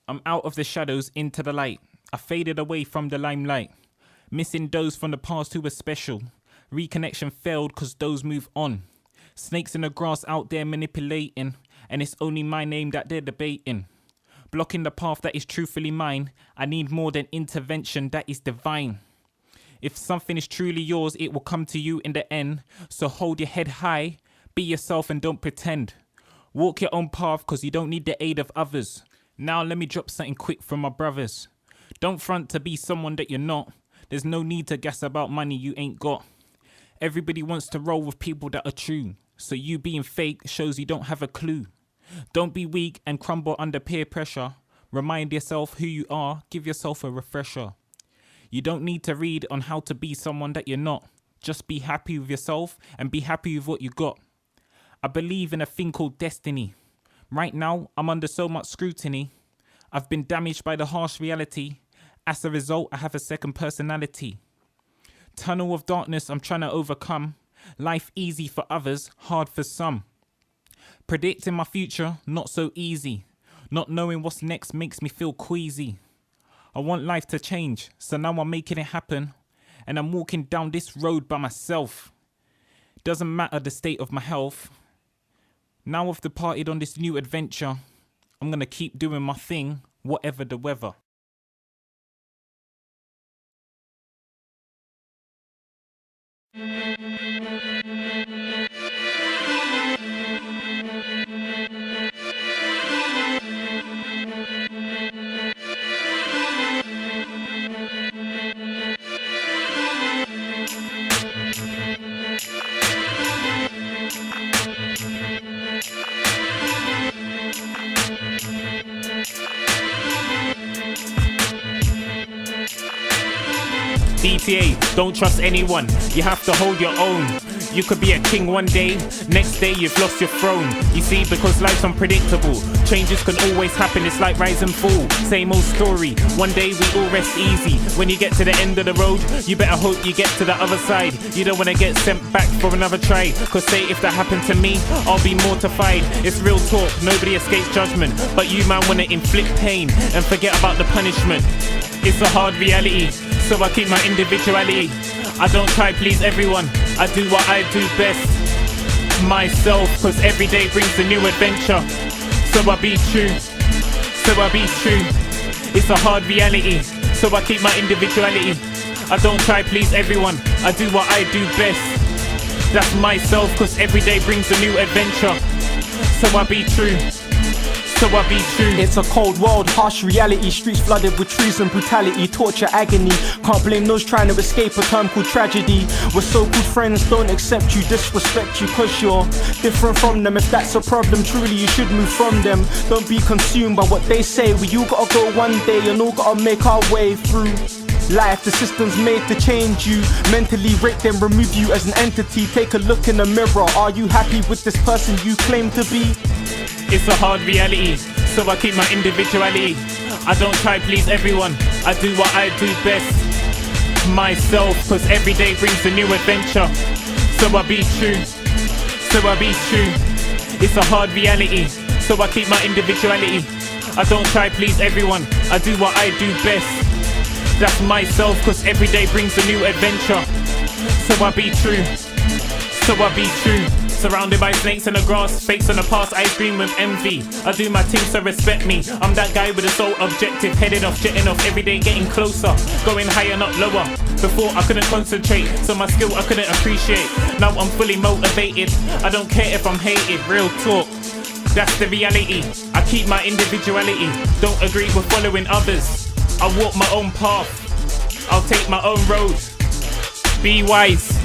I'm out of the shadows into the light. I faded away from the limelight. Missing those from the past who were special. Reconnection failed cause those move on. Snakes in the grass out there manipulating. And it's only my name that they're debating. Blocking the path that is truthfully mine. I need more than intervention that is divine. If something is truly yours, it will come to you in the end. So hold your head high, be yourself and don't pretend. Walk your own path cause you don't need the aid of others. Now let me drop something quick from my brothers. Don't front to be someone that you're not. There's no need to gas about money you ain't got. Everybody wants to roll with people that are true. So you being fake shows you don't have a clue. Don't be weak and crumble under peer pressure. Remind yourself who you are, give yourself a refresher. You don't need to read on how to be someone that you're not. Just be happy with yourself and be happy with what you got. I believe in a thing called destiny. Right now, I'm under so much scrutiny. I've been damaged by the harsh reality. As a result, I have a second personality. Tunnel of darkness I'm trying to overcome. Life easy for others, hard for some. Predicting my future, not so easy. Not knowing what's next makes me feel queasy. I want life to change, so now I'm making it happen. And I'm walking down this road by myself. Doesn't matter the state of my health. Now I've departed on this new adventure. I'm gonna keep doing my thing, whatever the weather. DTA, don't trust anyone, you have to hold your own. You could be a king one day, next day you've lost your throne. You see, because life's unpredictable, changes can always happen, it's like rise and fall. Same old story, one day we all rest easy. When you get to the end of the road, you better hope you get to the other side. You don't want to get sent back for another try, cause say if that happened to me, I'll be mortified. It's real talk, nobody escapes judgment, but you man wanna inflict pain and forget about the punishment. It's a hard reality, so I keep my individuality. I don't try please everyone, I do what I do best. Myself, cause every day brings a new adventure. So I be true, so I be true. It's a hard reality, so I keep my individuality. I don't try please everyone, I do what I do best. That's myself, cause every day brings a new adventure. So I be true, so I be true. It's a cold world, harsh reality. Streets flooded with treason, brutality, torture, agony. Can't blame those trying to escape a term called tragedy. We're so-called friends don't accept you, disrespect you cause you're different from them. If that's a problem, truly you should move from them. Don't be consumed by what they say. We all gotta go one day and all gotta make our way through life. The system's made to change you, mentally rape them, remove you as an entity. Take a look in the mirror, are you happy with this person you claim to be? It's a hard reality, so I keep my individuality. I don't try please everyone, I do what I do best. Myself, cause every day brings a new adventure. So I be true, so I be true. It's a hard reality, so I keep my individuality. I don't try please everyone, I do what I do best. That's myself, cause every day brings a new adventure. So I be true, so I be true. Surrounded by snakes in the grass, fakes in the past, I scream with envy. I do my thing, so respect me. I'm that guy with a sole objective, headed off, jetting off, every day getting closer, going higher, not lower. Before I couldn't concentrate, so my skill I couldn't appreciate. Now I'm fully motivated, I don't care if I'm hated, real talk. That's the reality, I keep my individuality. Don't agree with following others, I walk my own path, I'll take my own road. Be wise.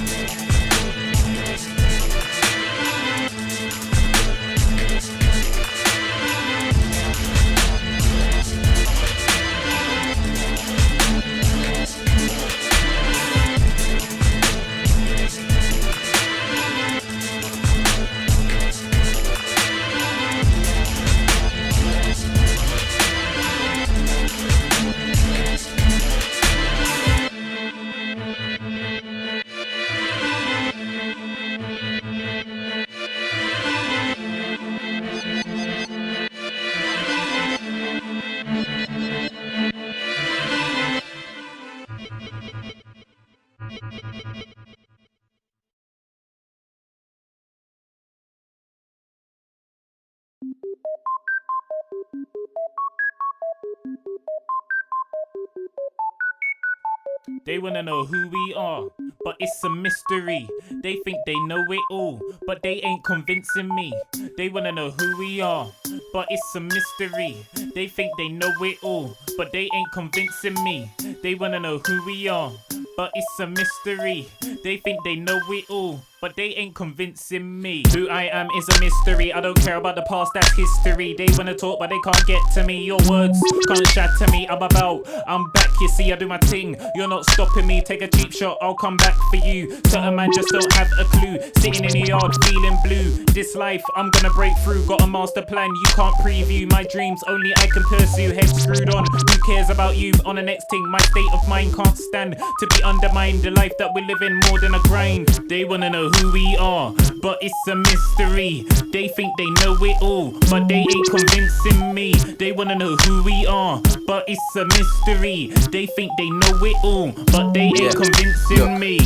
They wanna know who we are, but it's a mystery. They think they know it all, but they ain't convincing me. They wanna know who we are, but it's a mystery. They think they know it all, but they ain't convincing me. They wanna know who we are, but it's a mystery. They think they know it all, but they ain't convincing me. Who I am is a mystery. I don't care about the past, that's history. They wanna talk, but they can't get to me. Your words can't shatter me. I'm back, you see, I do my thing. You're not stopping me. Take a cheap shot, I'll come back for you. Certain man just don't have a clue. Sitting in the yard, feeling blue. This life, I'm gonna break through. Got a master plan, you can't preview. My dreams, only I can pursue. Head screwed on, who cares about you? On the next thing, my state of mind can't stand to be undermined. The life that we live in, more than a grind. They wanna know who we are, but it's a mystery. They think they know it all, but they ain't convincing me. They wanna know who we are, but it's a mystery. They think they know it all, but they ain't convincing me.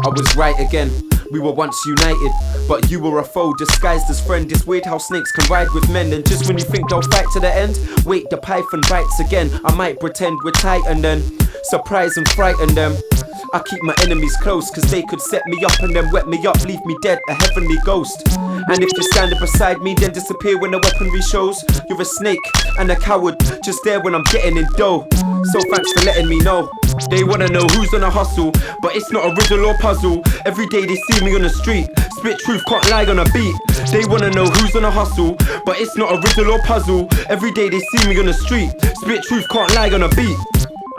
I was right again. We were once united, but you were a foe disguised as friend. It's weird how snakes can ride with men, and just when you think they'll fight to the end, wait, the python bites again. I might pretend we're tight and then surprise and frighten them. I keep my enemies close, cause they could set me up and then wet me up, leave me dead, a heavenly ghost. And if you're standing beside me, then disappear when the weaponry shows. You're a snake and a coward, just there when I'm getting in dough. So thanks for letting me know. They wanna know who's on a hustle, but it's not a riddle or puzzle. Every day they see me on the street, spit truth, can't lie on a beat. They wanna know who's on a hustle, but it's not a riddle or puzzle. Every day they see me on the street, spit truth, can't lie on a beat.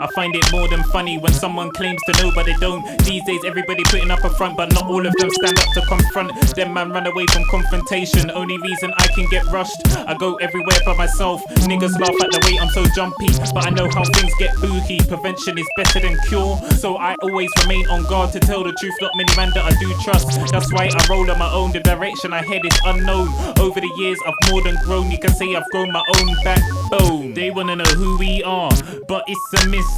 I find it more than funny when someone claims to know but they don't. These days everybody putting up a front, but not all of them stand up to confront. Them man run away from confrontation, only reason I can get rushed. I go everywhere by myself, niggas laugh at the way I'm so jumpy, but I know how things get booky. Prevention is better than cure, so I always remain on guard to tell the truth. Not many man that I do trust, that's why I roll on my own. The direction I head is unknown. Over the years I've more than grown, you can say I've grown my own backbone. They wanna know who we are, but it's a mystery.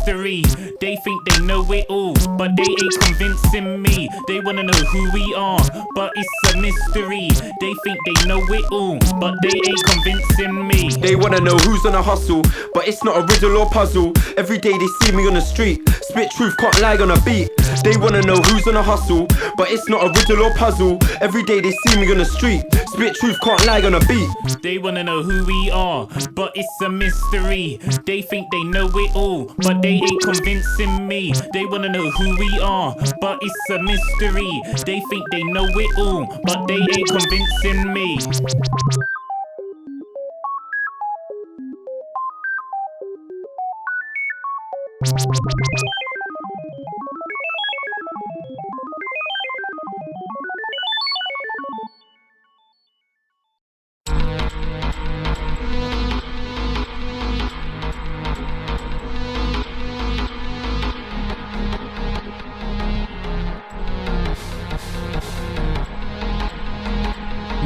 They think they know it all, but they ain't convincing me. They wanna know who we are, but it's a mystery. They think they know it all, but they ain't convincing me. They wanna know who's on a hustle, but it's not a riddle or puzzle. Every day they see me on the street, spit truth, can't lie on a beat. They wanna know who's on a hustle, but it's not a riddle or puzzle. Every day they see me on the street, spit truth, can't lie on a beat. They wanna know who we are, but it's a mystery. They think they know it all, but they ain't convincing me. They wanna know who we are, but it's a mystery. They think they know it all, but they ain't convincing me.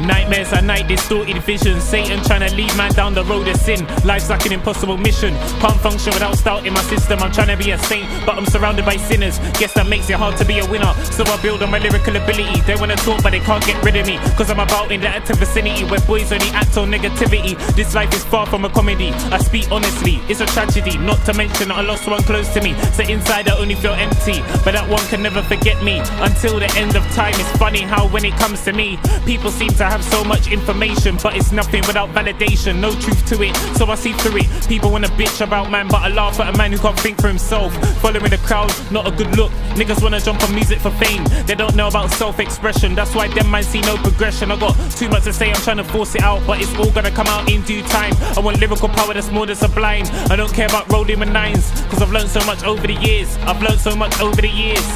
Nightmares at night, distorted visions. Satan trying to lead man down the road of sin. Life's like an impossible mission. Can't function without stout in my system. I'm trying to be a saint, but I'm surrounded by sinners. Guess that makes it hard to be a winner. So I build on my lyrical ability. They wanna talk, but they can't get rid of me. Cause I'm about in the active vicinity where boys only act on negativity. This life is far from a comedy. I speak honestly, it's a tragedy. Not to mention I lost one close to me. So inside I only feel empty, but that one can never forget me until the end of time. It's funny how when it comes to me, people seem to have so much information, but it's nothing without validation. No truth to it, so I see through it. People wanna bitch about man, but I laugh at a man who can't think for himself. Following the crowd, not a good look. Niggas wanna jump on music for fame. They don't know about self-expression. That's why them man see no progression. I got too much to say, I'm trying to force it out, but it's all gonna come out in due time. I want lyrical power that's more than sublime. I don't care about rolling with nines, cause I've learned so much over the years.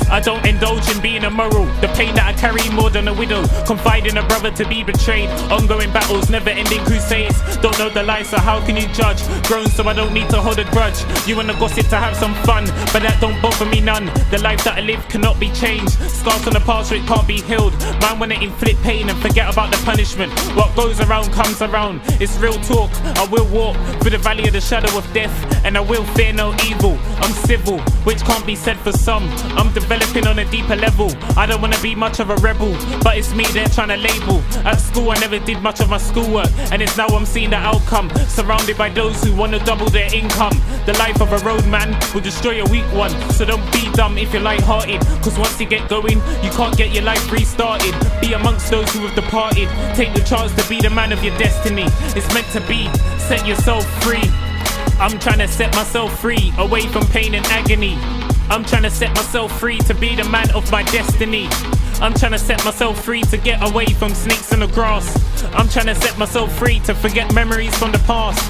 I don't indulge in being immoral. The pain that I carry more than a widow. Confide in a brother to be betrayed. Ongoing battles, never ending crusades. Don't know know the life, so how can you judge? Grown so I don't need to hold a grudge. You wanna gossip to have some fun, but that don't bother me none. The life that I live cannot be changed. Scars on the past so it can't be healed. Man wanna inflict pain and forget about the punishment. What goes around comes around. It's real talk. I will walk through the valley of the shadow of death, and I will fear no evil. I'm civil, which can't be said for some. I'm developing on a deeper level. I don't wanna be much of a rebel, but it's me they're trying to label. At school I never did much of my schoolwork, and it's now I'm seeing the outcome. Surrounded by those who wanna double their income. The life of a roadman will destroy a weak one, so don't be dumb if you're light-hearted, cause once you get going, you can't get your life restarted. Be amongst those who have departed. Take the chance to be the man of your destiny. It's meant to be. Set yourself free. I'm trying to set myself free, away from pain and agony. I'm trying to set myself free to be the man of my destiny. I'm trying to set myself free to get away from snakes in the grass. I'm trying to set myself free to forget memories from the past.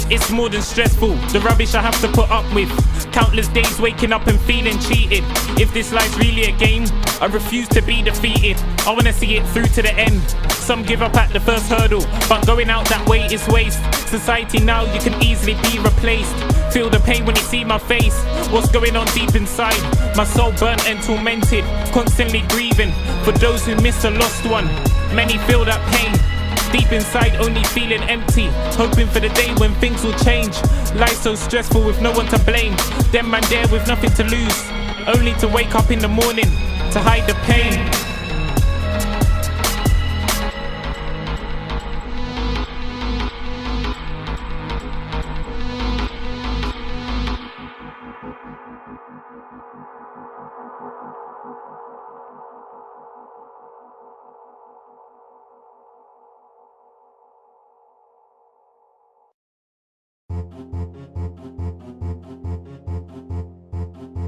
It's more than stressful, the rubbish I have to put up with. Countless days waking up and feeling cheated. If this life's really a game, I refuse to be defeated. I wanna see it through to the end. Some give up at the first hurdle, but going out that way is waste. Society now, you can easily be replaced. Feel the pain when you see my face. What's going on deep inside? My soul burnt and tormented, constantly grieving for those who miss a lost one. Many feel that pain deep inside, only feeling empty, hoping for the day when things will change. Life's so stressful with no one to blame. Them man there with nothing to lose, only to wake up in the morning to hide the pain.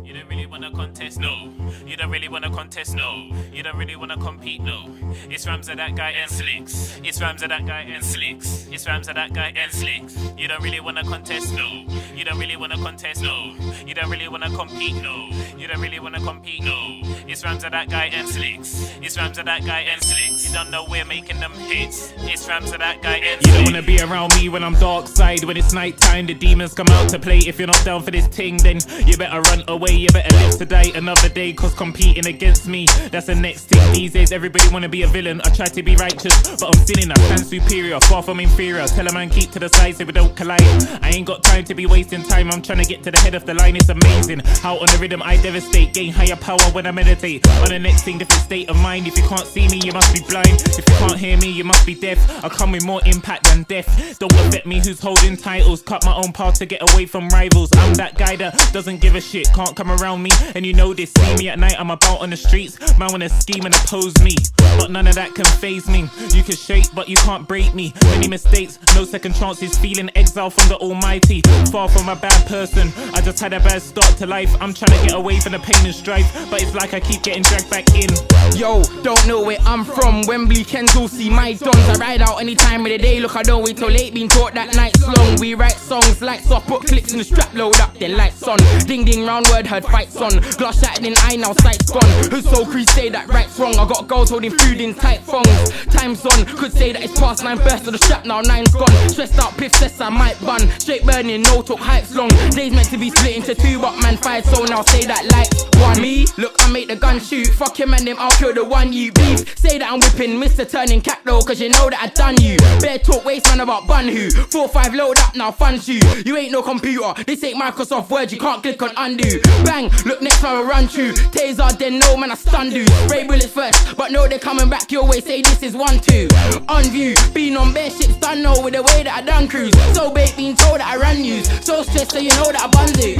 You don't really wanna contest, no. You don't really wanna contest, no. You don't really wanna compete, no. It's Ramza that guy and Slicks. It's Ramza that guy and Slicks. It's Ramza that guy and Slicks. You don't really wanna contest, no. You don't really wanna contest, no. You don't really wanna compete, no. You don't really wanna compete, no. It's Ramza that guy and Slicks. It's Ramza that guy and Slicks. You don't know we're making them hits. It's Ramza that guy and Slicks. You don't wanna be around me when I'm dark side. When it's night time, the demons come out to play. If you're not down for this ting, then you better run away. You better live to die another day, cause competing against me, that's the next thing. These days everybody wanna be a villain. I try to be righteous, but I'm sinning. I stand superior, far from inferior. Tell a man keep to the side so we don't collide. I ain't got time to be wasting time. I'm trying to get to the head of the line. It's amazing how on the rhythm I devastate. Gain higher power when I meditate. On the next thing, different state of mind. If you can't see me, you must be blind. If you can't hear me, you must be deaf. I come with more impact than death. Don't affect me who's holding titles. Cut my own path to get away from rivals. I'm that guy that doesn't give a shit. Can't come around me, and you know this. See me at night, I'm about on the streets. Man wanna scheme and oppose me, but none of that can faze me. You can shake, but you can't break me. Many mistakes, no second chances. Feeling exile from the Almighty. Far from a bad person, I just had a bad start to life. I'm trying to get away from the pain and strife, but it's like I keep getting dragged back in. Yo, don't know where I'm from. Wembley, Kensal, see my dons. I ride out any time of the day. Look, I don't wait till late. Been taught that night's long. We write songs, lights off, put clicks in the strap, load up, then lights on. Ding ding round word, heard fights on. Glass shattered in eye, now sight's gone. Who's so crusade that right's wrong? I got girls holding food in tight thongs. Time's on, could say that it's past 9 burst of the strap, now 9's gone. Stressed out, piff says I might bun. Straight burning, no talk, hype's long. Days meant to be split into 2, but man 5, so now say that light's one. Me, look, I make the gun shoot. Fuck him and them, I'll kill the one you beef. Say that I'm whipping Mr. Turning Cat though, cause you know that I done you. Bare talk, waste man about bun who. 4-5 load up, now funds you. You ain't no computer, this ain't Microsoft Word, you can't click on undo. Bang, look next time I run through. Taser, then no man I stun dude. Spray bullets first, but no they're coming back your way. Say this is 1-2. On view, been on bare ships, done know with the way that I done cruise. So bait, been told that I ran news. So stressed, so you know that I bun do.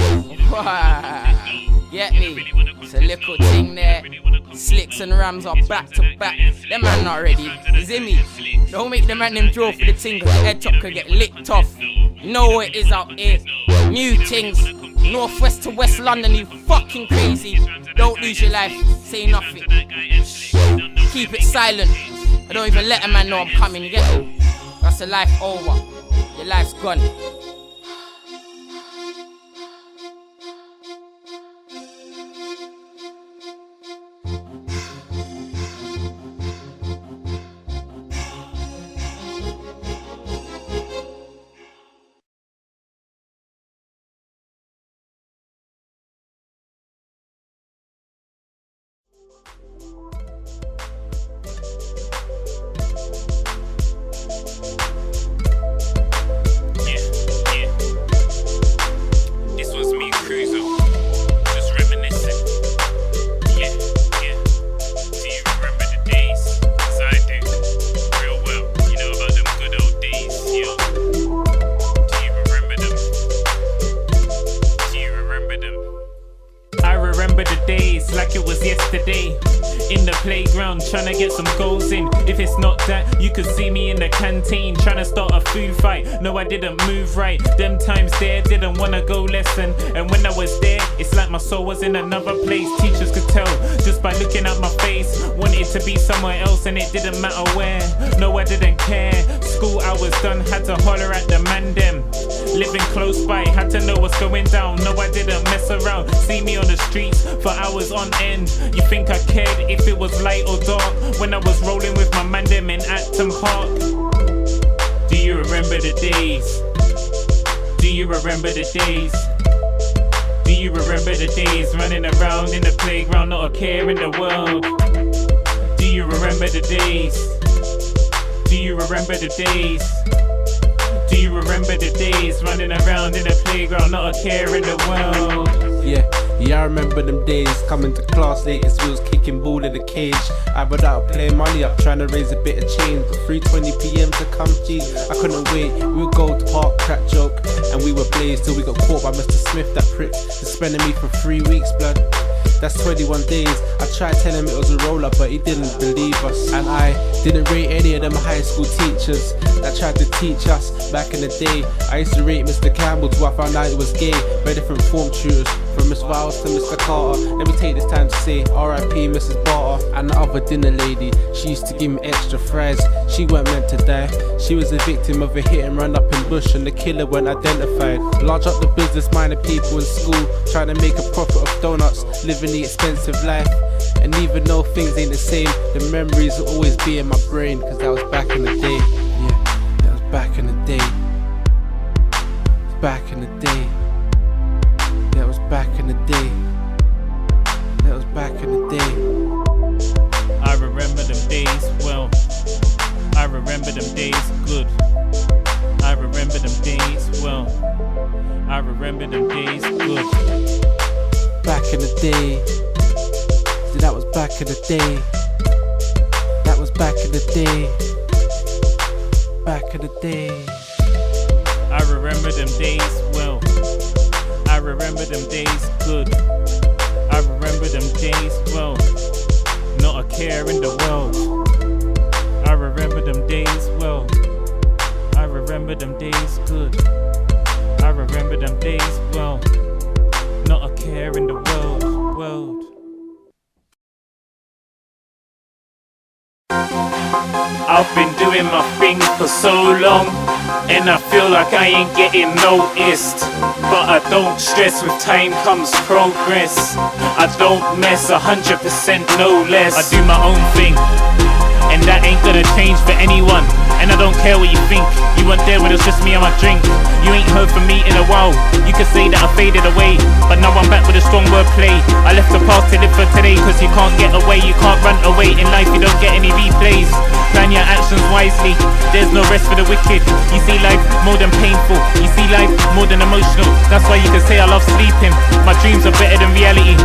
Get me? It's a little thing there. Slicks and Ramza are back to back. Them man not ready. Is it me? Don't make the man them draw for the thing, cause the head top could get licked off. You know what it is out here. New things. Northwest to West London, you fucking crazy. Don't lose your life. Say nothing. Keep it silent. I don't even let a man know I'm coming. You get me? That's a life over. Your life's gone. This was me, Cruiser, just reminiscing. Yeah. Do you remember the days? 'Cause I do, real well. You know about them good old days, yo. Do you remember them? Do you remember them? I remember the days like it was yesterday. In the playground, trying to get some goals in. If it's not that, you could see me in the canteen, trying to start a food fight. No, I didn't move right. Them times there, didn't wanna go lesson. And when I was there, it's like my soul was in another place. Teachers could tell just by looking at my face. Wanted to be somewhere else and it didn't matter where. No, I didn't care. School hours done, had to holler at the man them. Living close by, had to know what's going down. No, I didn't mess around. See me on the streets for hours on end. You think I cared if it was light or dark? When I was rolling with my man them in Acton Park. Do you remember the days? Do you remember the days? Do you remember the days running around in the playground, not a care in the world? Do you remember the days? Do you remember the days? Do you remember the days running around in the playground, not a care in the world? Yeah, I remember them days coming to class late as we was kicking ball in the cage. I would out playing money up, trying to raise a bit of change. But 3:20 PM to come, G, I couldn't wait. We would go to park, crack joke, and we were blazed till we got caught by Mr. Smith, that prick, suspending me for 3 weeks, blood. That's 21 days. I tried telling him it was a roller, but he didn't believe us. And I didn't rate any of them high school teachers that tried to teach us back in the day. I used to rate Mr. Campbell till I found out he was gay. Very different form tutors, from Miss Wiles to Mr. Carter. Let me take this time to say R.I.P. Mrs. Barter. And the other dinner lady, she used to give me extra fries. She weren't meant to die. She was a victim of a hit and run up in bush, and the killer weren't identified. Large up the business-minded people in school, trying to make a profit of donuts, living the expensive life. And even though things ain't the same, the memories will always be in my brain, cause that was back in the day. Yeah, that was back in the day. Back in the day. That was back in the day. That was back in the day. I remember them days well. I remember them days good. I remember them days well. I remember them days good. Back in the day. See, that was back in the day. That was back in the day. Back in the day. I remember them days well. I remember them days good. I remember them days well. Not a care in the world. I remember them days well. I remember them days good. I remember them days well. Not a care in the world. I've been doing my thing for so long, and I feel like I ain't getting noticed. But I don't stress, with time comes progress. I don't mess, 100% no less. I do my own thing, and that ain't gonna change for anyone. And I don't care what you think. You weren't there when it was just me and my drink. You ain't heard from me in a while. You could say that I faded away, but now I'm back with a strong wordplay. I left the past to live for today, cause you can't get away. You can't run away in life, you don't get any replays. Plan your actions wisely, there's no rest for the wicked. You see life more than painful, you see life more than emotional. That's why you can say I love sleeping. My dreams are better than reality.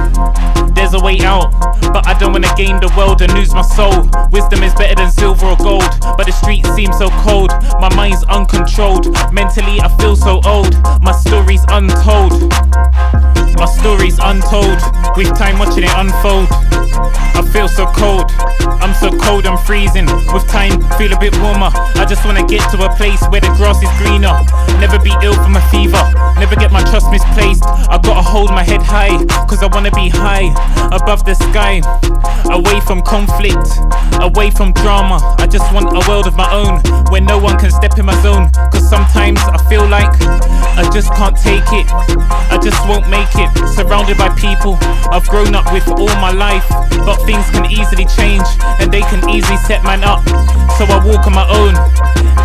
There's a way out, but I don't wanna gain the world and lose my soul. Wisdom is better than silver or gold, but the streets seem so cold. My mind's uncontrolled, mentally I feel so old. My story's untold, my story's untold. With time watching it unfold, I feel so cold, I'm so cold, I'm freezing. With time, feel a bit warmer. I just wanna get to a place where the grass is greener. Never be ill from a fever, never get my trust misplaced. I gotta hold my head high, cause I wanna be high, above the sky. Away from conflict, away from drama. I just want a world of my own, where no one can step in my zone. Cause sometimes I feel like I just can't take it, I just won't make it. Surrounded by people I've grown up with all my life, but things can easily change, and they can easily set man up. So I walk on my own,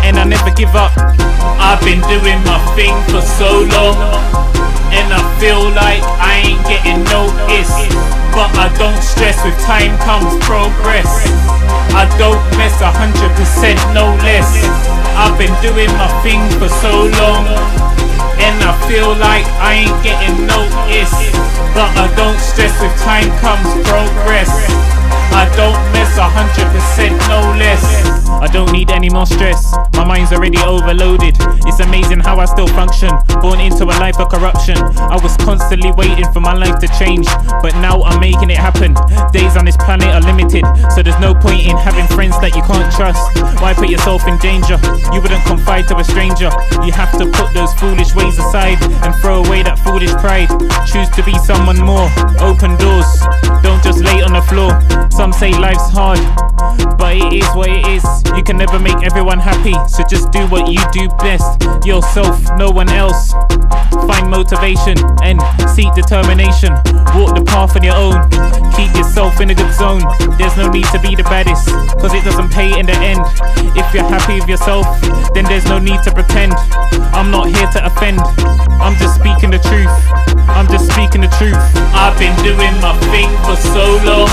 and I never give up. I've been doing my thing for so long, and I feel like I ain't getting noticed. But I don't stress, with time comes progress. I don't mess 100%, no less. I've been doing my thing for so long, and I feel like I ain't getting noticed. But I don't stress, with time comes progress. I don't mess 100%, no less. I don't need any more stress, my mind's already overloaded. It's amazing how I still function, born into a life of corruption. I was constantly waiting for my life to change, but now I'm making it happen. Days on this planet are limited, so there's no point in having friends that you can't trust. Why put yourself in danger? You wouldn't confide to a stranger. You have to put those foolish ways aside and throw away that foolish pride. Choose to be someone more, open doors, don't just lay on the floor. Some say life's hard, but it is what it is. You can never make everyone happy, so just do what you do best. Yourself, no one else. Find motivation and seek determination. Walk the path on your own. Keep yourself in a good zone. There's no need to be the baddest, cause it doesn't pay in the end. If you're happy with yourself, then there's no need to pretend. I'm not here to offend, I'm just speaking the truth. I'm just speaking the truth. I've been doing my thing for so long,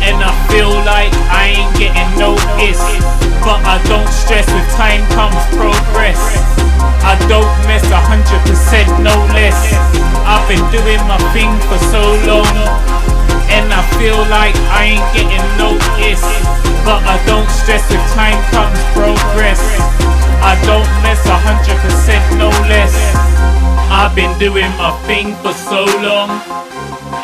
and I feel like I ain't getting noticed. But I don't stress, with time comes progress. I don't mess 100%, no less. I've been doing my thing for so long, and I feel like I ain't getting noticed. But I don't stress, with time comes progress. I don't mess 100%, no less. I've been doing my thing for so long,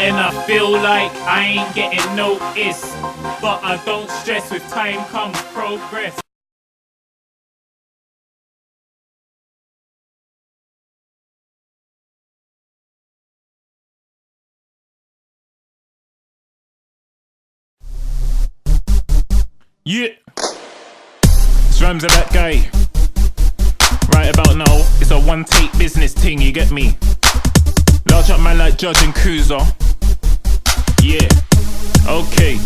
and I feel like I ain't getting noticed. But I don't stress, with time comes progress. Yeah, it's Ramza, that guy. Right about now, it's a one take business thing, you get me? Large up man like Judge and Cruiser. Yeah, okay.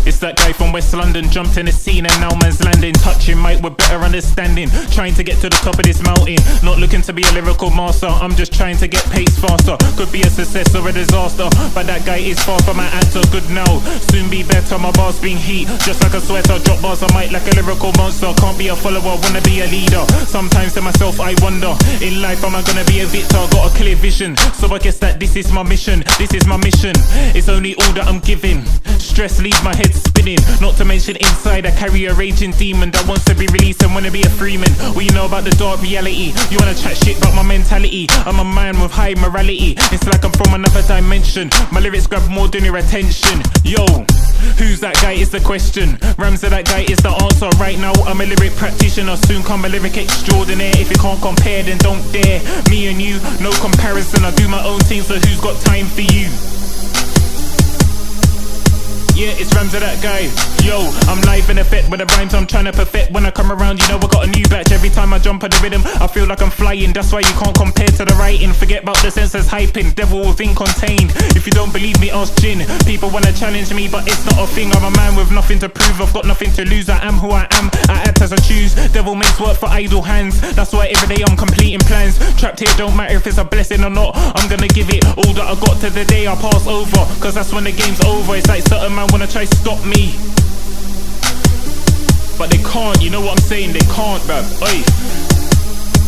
It's that guy from West London, jumped in the scene and now man's landing. Touching mic with better understanding, trying to get to the top of this mountain. Not looking to be a lyrical master, I'm just trying to get pace faster. Could be a success or a disaster, but that guy is far from an actor. Good now, soon be better, my bars bring heat. Just like a sweater, drop bars on mic like a lyrical monster. Can't be a follower, wanna be a leader. Sometimes to myself I wonder, in life am I gonna be a victor? Got a clear vision, so I guess that this is my mission. This is my mission, it's only all that I'm giving. Stress leaves my head spinning, not to mention inside I carry a raging demon that wants to be released and wanna be a freeman. What you know about the dark reality? You wanna chat shit about my mentality? I'm a man with high morality, it's like I'm from another dimension. My lyrics grab more than your attention. Yo, who's that guy is the question. Ramza, that guy is the answer. Right now I'm a lyric practitioner, soon come a lyric extraordinaire. If you can't compare, then don't dare. Me and you, no comparison. I do my own thing, so who's got time for you? Yeah, it's Ramza, that guy. Yo, I'm live in effect with the rhymes I'm trying to perfect. When I come around, you know I got a new batch. Every time I jump on the rhythm, I feel like I'm flying. That's why you can't compare to the writing. Forget about the senses hyping, devil within contained. If you don't believe me, ask Jin. People wanna challenge me, but it's not a thing. I'm a man with nothing to prove, I've got nothing to lose. I am who I am, I act as I choose. Devil makes work for idle hands, that's why every day I'm completing plans. Trapped here, don't matter if it's a blessing or not. I'm gonna give it all that I got to the day I pass over, cause that's when the game's over. It's like certain man wanna try stop me, but they can't, you know what I'm saying? They can't, bruv. Oi.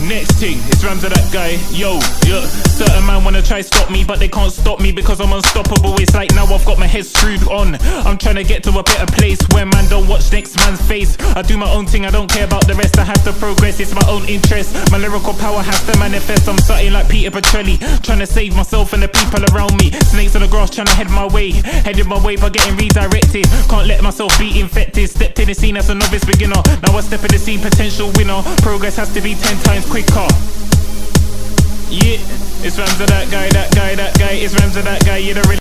Next thing, it's Ramza, that guy. Yo, yeah. Certain man wanna try stop me, but they can't stop me because I'm unstoppable. It's like now I've got my head screwed on. I'm trying to get to a better place where man don't watch next man's face. I do my own thing, I don't care about the rest. I have to progress, it's my own interest. My lyrical power has to manifest. I'm something like Peter Petrelli, trying to save myself and the people around me. Snakes on the grass trying to head my way, headed my way by getting redirected. Can't let myself be infected. Stepped in the scene as a novice beginner, now I step in the scene potential winner. Progress has to be 10 times quicker. Yeah, it's Ramza, that guy, that guy, that guy. It's Ramza, that guy, you're the real.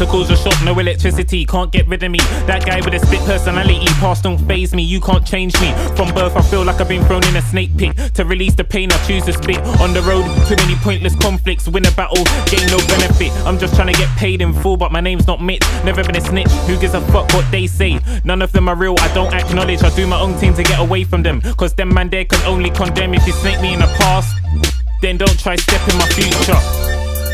cause a shock, no electricity, can't get rid of me. That guy with a split personality, past don't faze me, you can't change me. From birth I feel like I've been thrown in a snake pit. To release the pain I choose to spit. On the road, too many pointless conflicts. Win a battle, gain no benefit. I'm just trying to get paid in full, but my name's not Mitch. Never been a snitch, who gives a fuck what they say? None of them are real, I don't acknowledge. I do my own thing to get away from them, cause them man there can only condemn. If you snake me in the past, then don't try step in my future.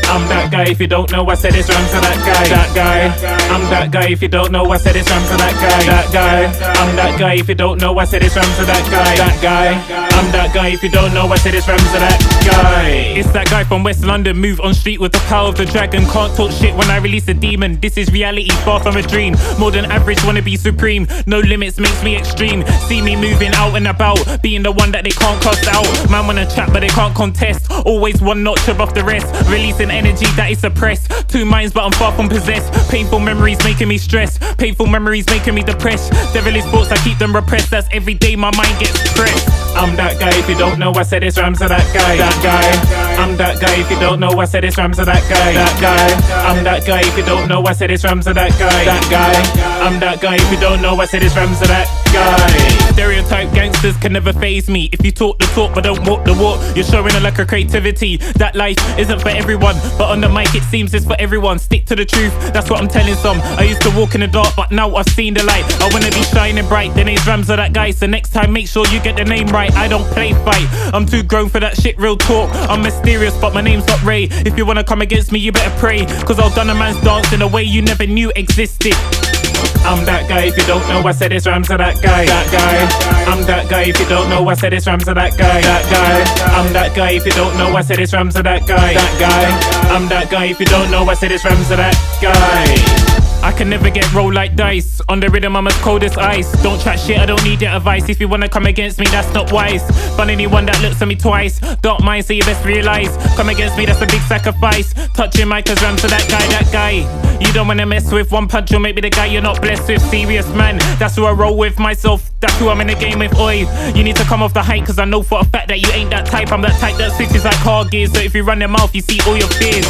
I'm that guy, if you don't know, I said it's Ramza, that guy. That guy, I'm that guy, if you don't know, I said it's Ramza, that guy. That guy, I'm that guy, if you don't know, I said it's Ramza, that guy. That guy, I'm that guy, if you don't know, I said it's Ramza, that guy. It's that guy from West London, move on street with the power of the dragon. Can't talk shit when I release a demon. This is reality, far from a dream. More than average, wanna be supreme. No limits makes me extreme. See me moving out and about, being the one that they can't cuss out. Man wanna chat but they can't contest. Always one notch above the rest. Releasing energy that is suppressed. Two minds but I'm far from possessed. Painful memories making me stressed. Painful memories making me depressed. Devilish thoughts, I keep them repressed. That's every day my mind gets pressed. I'm that guy, if you don't know, I said it's Ramza, that guy. That guy, I'm that guy, if you don't know, I said it's Ramza, that guy. That guy, I'm that guy, if you don't know, I said it's Ramza, that guy. That guy, I'm that guy, if you don't know, I said it's Ramza, that guy. Stereotype gangsters can never faze me. If you talk the talk but don't walk the walk, you're showing a lack of creativity. That life isn't for everyone, but on the mic it seems it's for everyone. Stick to the truth, that's what I'm telling some. I used to walk in the dark but now I've seen the light. I wanna be shining bright, then it's Ramza, that guy. So next time make sure you get the name right. I don't play fight, I'm too grown for that shit, real talk. I'm mysterious but my name's not Ray. If you wanna come against me you better pray, cause I've done a man's dance in a way you never knew existed. I'm that guy, if you don't know, I said it's Ramza, that guy. That guy, I'm that guy, if you don't know, I said it's Ramza, that guy. That guy, I'm that guy, if you don't know, I said it's Ramza, that guy. That guy, I'm that guy, if you don't know, I said it's Ramza, that guy. I can never get rolled like dice. On the rhythm I'm as cold as ice. Don't chat shit, I don't need your advice. If you wanna come against me, that's not wise. But anyone that looks at me twice, don't mind, so you best realize. Come against me, that's a big sacrifice. Touching my cause Ramza, that guy, that guy. You don't wanna mess with, one punch you'll make me the guy you're not blessed with. Serious man, that's who I roll with myself. That's who I'm in the game with, oi. You need to come off the height, cause I know for a fact that you ain't that type. I'm that type that switches like car gears. So if you run your mouth, you see all your fears.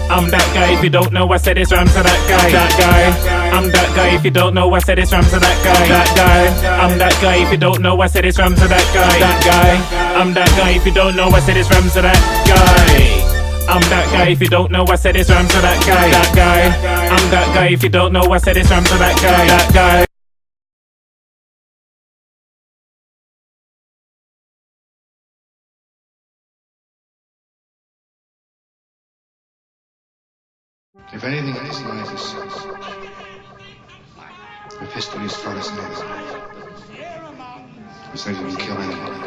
I'm that guy, if you don't know, I said it's Ramza, that guy. That guy, I'm that guy, if you don't know, I said it's Ramza, that guy. That guy, I'm that guy, if you don't know, I said it's Ramza, that guy. That guy, I'm that guy, if you don't know, I said it's Ramza, that guy. I'm that guy, if you don't know, I said it's Ramza, that guy. That guy, I'm that guy, if you don't know, I said it's Ramza, that guy. That guy. If anything in this life is so, the pistol is for us now. So you can kill anyone.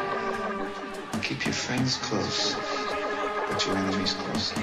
Keep your friends close, but your enemies close.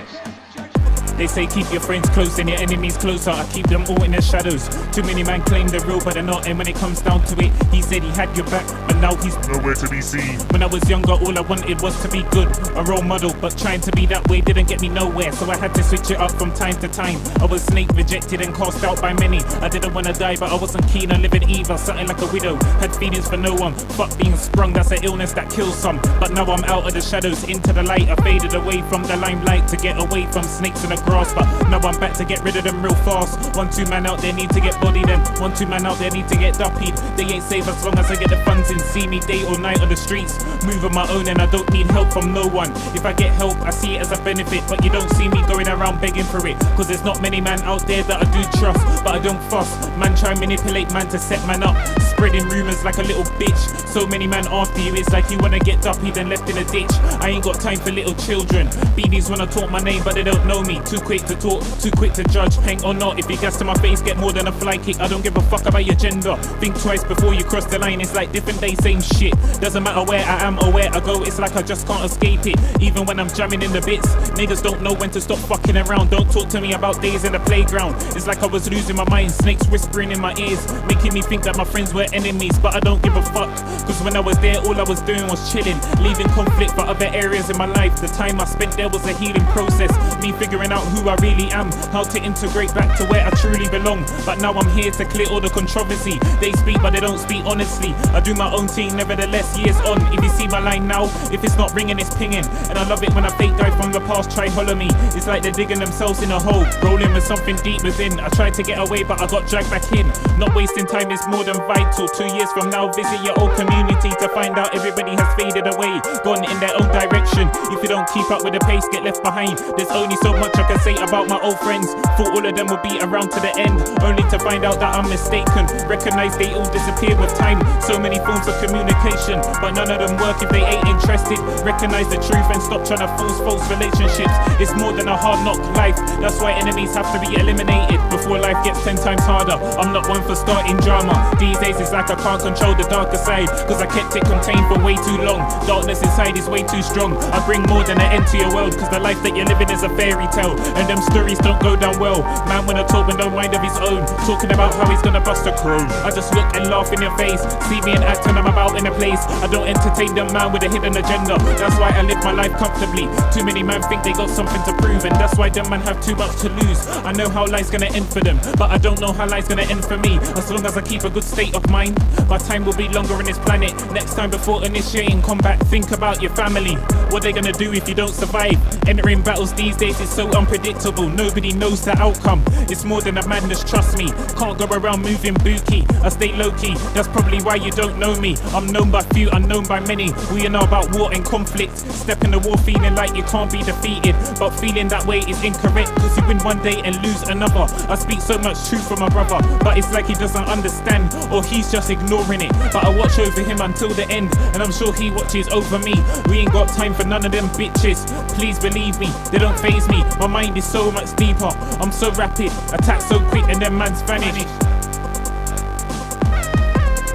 They say keep your friends close and your enemies closer. I keep them all in the shadows. Too many man claim they're real but they're not. And when it comes down to it, he said he had your back, but now he's nowhere to be seen. When I was younger, all I wanted was to be good, a role model. But trying to be that way didn't get me nowhere, so I had to switch it up from time to time. I was snake rejected and cast out by many. I didn't want to die but I wasn't keen on living either. Something like a widow, had feelings for no one. Fuck being sprung, that's an illness that kills some. But now I'm out of the shadows, into the light. I faded away from the limelight to get away from snakes in the grass. But now I'm back to get rid of them real fast. 1-2 man out there need to get bodied, them 1-2 man out there need to get duppied. They ain't safe as long as I get the funds in. See me day or night on the streets, move on my own and I don't need help from no one. If I get help I see it as a benefit, but you don't see me going around begging for it, cause there's not many man out there that I do trust. But I don't fuss, man try manipulate man to set man up, spreading rumours like a little bitch. So many man after you, it's like you wanna get duppy then left in a ditch. I ain't got time for little children. Beanies wanna talk my name but they don't know me. Too quick to talk, too quick to judge. Hang or not, if you gas to my face get more than a fly kick. I don't give a fuck about your gender, think twice before you cross the line. It's like different days, same shit. Doesn't matter where I am or where I go, it's like I just can't escape it. Even when I'm jamming in the bits, niggas don't know when to stop fucking around. Don't talk to me about days in the playground. It's like I was losing my mind, snakes whispering in my ears, making me think that my friends were enemies. But I don't give a fuck, cause when I was there all I was doing was chilling, leaving conflict for other areas in my life. The time I spent there was a healing process, me figuring out who I really am, how to integrate back to where I truly belong. But now I'm here to clear all the controversy. They speak but they don't speak honestly. I do my own thing, nevertheless, years on. If you see my line now, if it's not ringing, it's pinging. And I love it when a fake guy from the past try hollow me. It's like they're digging themselves in a hole, rolling with something deep within. I tried to get away but I got dragged back in. Not wasting time is more than vital. 2 years from now, visit your old community to find out everybody has faded away, gone in their own direction. If you don't keep up with the pace, get left behind. There's only so much I can say about my old friends. Thought all of them would be around to the end, only to find out that I'm mistaken. Recognize they all disappear with time. So many forms of communication, but none of them work if they ain't interested. Recognize the truth and stop trying to force false relationships. It's more than a hard knock life. That's why enemies have to be eliminated before life gets 10 times harder. I'm not one for starting drama. These days it's like I can't control the darker side, cause I kept it contained for way too long. Darkness inside is way too strong. I bring more than an end to your world, cause the life that you're living is a fairy tale, and them stories don't go down well. Man wanna talk with no mind of his own, talking about how he's gonna bust a crow. I just look and laugh in your face, see me and act when I'm about in a place. I don't entertain them man with a hidden agenda. That's why I live my life comfortably. Too many man think they got something to prove, and that's why them man have too much to lose. I know how life's gonna end for them, but I don't know how life's gonna end for me. As long as I keep a good state of mind, my time will be longer on this planet. Next time before initiating combat, think about your family. What they gonna do if you don't survive? Entering battles these days is so unpredictable. Nobody knows the outcome. It's more than a madness, trust me. Can't go around moving bookie. I stay low-key, that's probably why you don't know me. I'm known by few, unknown by many. We know about war and conflict. Step in the war feeling like you can't be defeated, but feeling that way is incorrect, cause you win one day and lose another. I speak so much truth from my brother, but it's like he doesn't understand, or he's just ignoring it. But I watch over him until the end, and I'm sure he watches over me. We ain't got time for none of them bitches. Please believe me, they don't faze me. My mind is so much deeper. I'm so rapid, attack so quick, and then man's vanished.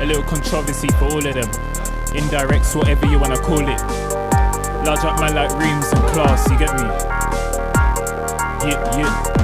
A little controversy for all of them. Indirects, whatever you wanna call it. Large up man like rooms and class, you get me? Yeah.